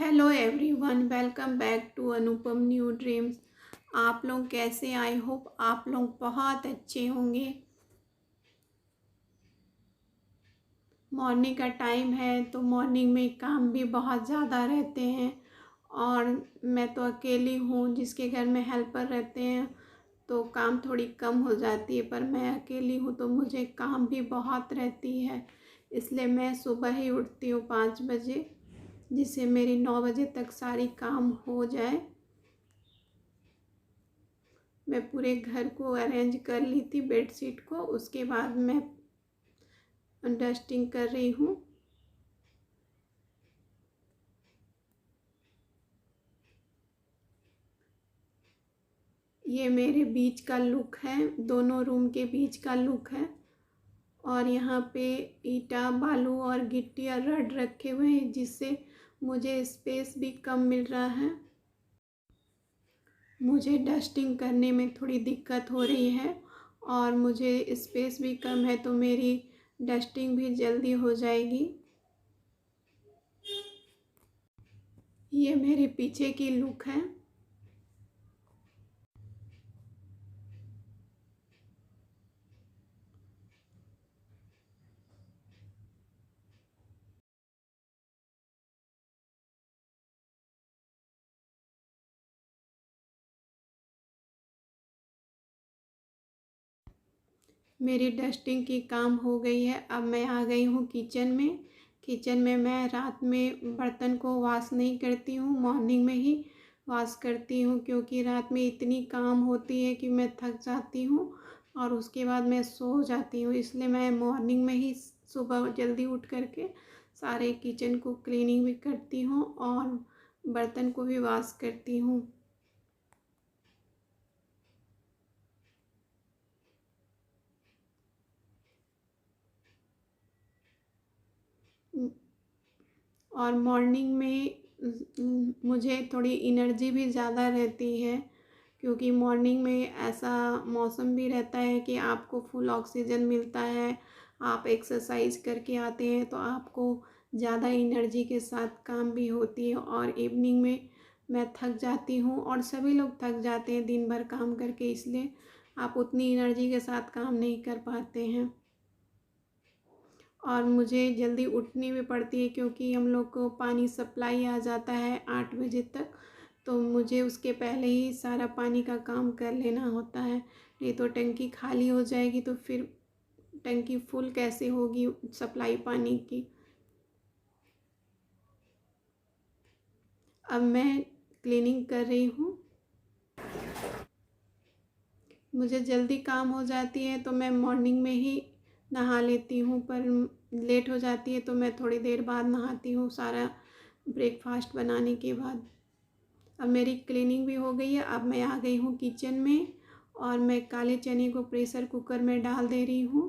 Hello everyone, welcome back to Anupam New Dreams. आप लोग कैसे? आई होप आप लोग बहुत अच्छे होंगे। मॉर्निंग का टाइम है तो मॉर्निंग में काम भी बहुत ज़्यादा रहते हैं और मैं तो अकेली हूँ जिसके घर में हेल्पर रहते हैं तो काम थोड़ी कम हो जाती है, पर मैं अकेली हूँ तो मुझे काम भी बहुत रहती है। इसलिए मैं सुबह ही उठती हूँ 5 बजे, जिससे मेरी 9 बजे तक सारी काम हो जाए। मैं पूरे घर को अरेंज कर ली थी, बेडशीट को। उसके बाद मैं डस्टिंग कर रही हूँ। ये मेरे बीच का लुक है, दोनों रूम के बीच का लुक है। और यहाँ पे ईंटा, बालू और गिट्टी और रड रखे हुए हैं, जिससे मुझे स्पेस भी कम मिल रहा है। मुझे डस्टिंग करने में थोड़ी दिक्कत हो रही है और मुझे स्पेस भी कम है, तो मेरी डस्टिंग भी जल्दी हो जाएगी। ये मेरे पीछे की लुक है। मेरी डस्टिंग की काम हो गई है। अब मैं आ गई हूँ किचन में। किचन में मैं रात में बर्तन को वॉश नहीं करती हूँ, मॉर्निंग में ही वॉश करती हूँ, क्योंकि रात में इतनी काम होती है कि मैं थक जाती हूँ और उसके बाद मैं सो जाती हूँ। इसलिए मैं मॉर्निंग में ही सुबह जल्दी उठ करके सारे किचन को क्लीनिंग भी करती हूँ और बर्तन को भी वॉश करती हूँ। और मॉर्निंग में मुझे थोड़ी एनर्जी भी ज़्यादा रहती है, क्योंकि मॉर्निंग में ऐसा मौसम भी रहता है कि आपको फुल ऑक्सीजन मिलता है। आप एक्सरसाइज करके आते हैं तो आपको ज़्यादा एनर्जी के साथ काम भी होती है। और इवनिंग में मैं थक जाती हूँ और सभी लोग थक जाते हैं दिन भर काम करके, इसलिए आप उतनी एनर्जी के साथ काम नहीं कर पाते हैं। और मुझे जल्दी उठनी भी पड़ती है, क्योंकि हम लोग को पानी सप्लाई आ जाता है 8 बजे तक, तो मुझे उसके पहले ही सारा पानी का काम कर लेना होता है। नहीं तो टंकी खाली हो जाएगी तो फिर टंकी फुल कैसे होगी सप्लाई पानी की। अब मैं क्लीनिंग कर रही हूँ। मुझे जल्दी काम हो जाती है तो मैं मॉर्निंग में ही नहा लेती हूँ, पर लेट हो जाती है तो मैं थोड़ी देर बाद नहाती हूँ, सारा ब्रेकफास्ट बनाने के बाद। अब मेरी क्लीनिंग भी हो गई है। अब मैं आ गई हूँ किचन में और मैं काले चने को प्रेशर कुकर में डाल दे रही हूँ।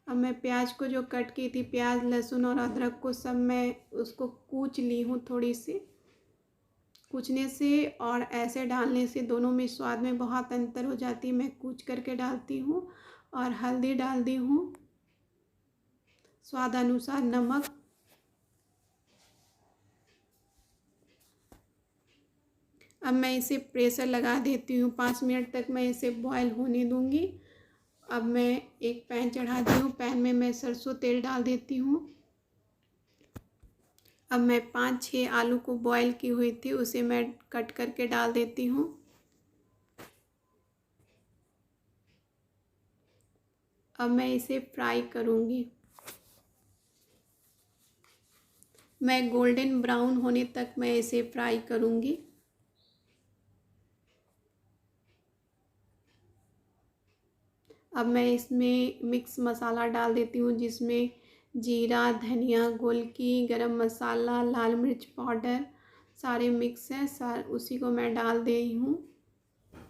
अब मैं प्याज को जो कट की थी, प्याज, लहसुन और अदरक को सब मैं उसको कूच ली हूँ। थोड़ी सी कूचने से और ऐसे डालने से दोनों में स्वाद में बहुत अंतर हो जाती है। मैं कूच करके डालती हूँ और हल्दी डाल दी हूँ, स्वाद अनुसार नमक। अब मैं इसे प्रेशर लगा देती हूँ। 5 मिनट तक मैं इसे बॉयल होने दूँगी। अब मैं एक पैन चढ़ा दी हूँ। पैन में मैं सरसों तेल डाल देती हूँ। अब मैं 5-6 आलू को बॉयल की हुई थी, उसे मैं कट करके डाल देती हूँ। अब मैं इसे फ्राई करूँगी। मैं गोल्डन ब्राउन होने तक मैं इसे फ्राई करूँगी। अब मैं इसमें मिक्स मसाला डाल देती हूँ, जिसमें जीरा, धनिया, गोलकी, गरम मसाला, लाल मिर्च पाउडर सारे मिक्स हैं। उसी को मैं डाल दे रही हूँ।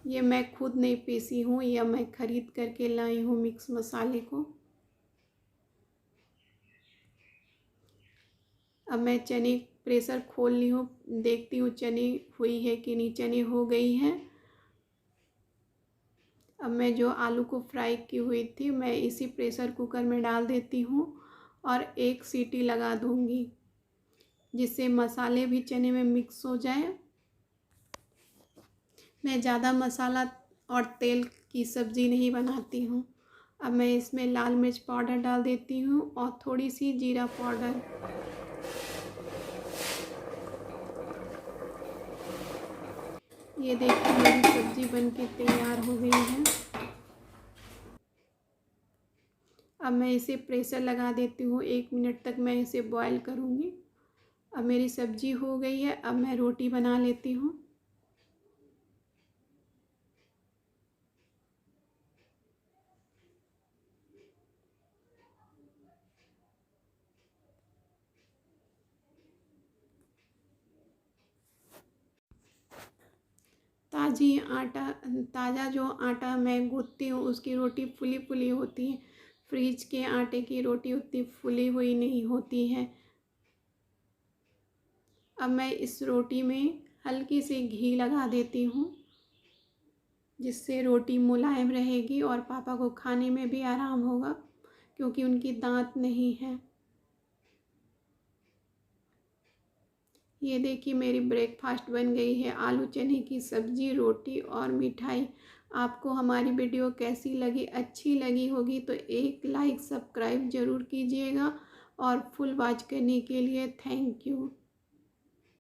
ये मैं खुद नहीं पीसी हूँ, या मैं ख़रीद करके लाई हूँ मिक्स मसाले को। अब मैं चने प्रेशर खोल ली हूँ, देखती हूँ चने हुई है कि नहीं। चने हो गई हैं। अब मैं जो आलू को फ्राई की हुई थी मैं इसी प्रेशर कुकर में डाल देती हूँ और एक सीटी लगा दूँगी। जिससे मसाले भी चने में मिक्स हो जाए। मैं ज़्यादा मसाला और तेल की सब्ज़ी नहीं बनाती हूँ। अब मैं इसमें लाल मिर्च पाउडर डाल देती हूँ और थोड़ी सी जीरा पाउडर। ये देखिए मेरी सब्ज़ी बनके तैयार हो गई है। अब मैं इसे प्रेशर लगा देती हूँ, 1 मिनट तक मैं इसे बॉईल करूँगी। अब मेरी सब्ज़ी हो गई है, अब मैं रोटी बना लेती हूँ। ताज़ा जो आटा मैं गूँथती हूँ उसकी रोटी फुली फुली होती है। फ्रिज के आटे की रोटी उतनी फुली हुई नहीं होती है। अब मैं इस रोटी में हल्की सी घी लगा देती हूँ, जिससे रोटी मुलायम रहेगी और पापा को खाने में भी आराम होगा, क्योंकि उनकी दांत नहीं है। ये देखिए मेरी ब्रेकफास्ट बन गई है, आलू चने की सब्ज़ी, रोटी और मिठाई। आपको हमारी वीडियो कैसी लगी? अच्छी लगी होगी तो एक लाइक सब्सक्राइब ज़रूर कीजिएगा और फुल वॉच करने के लिए थैंक यू।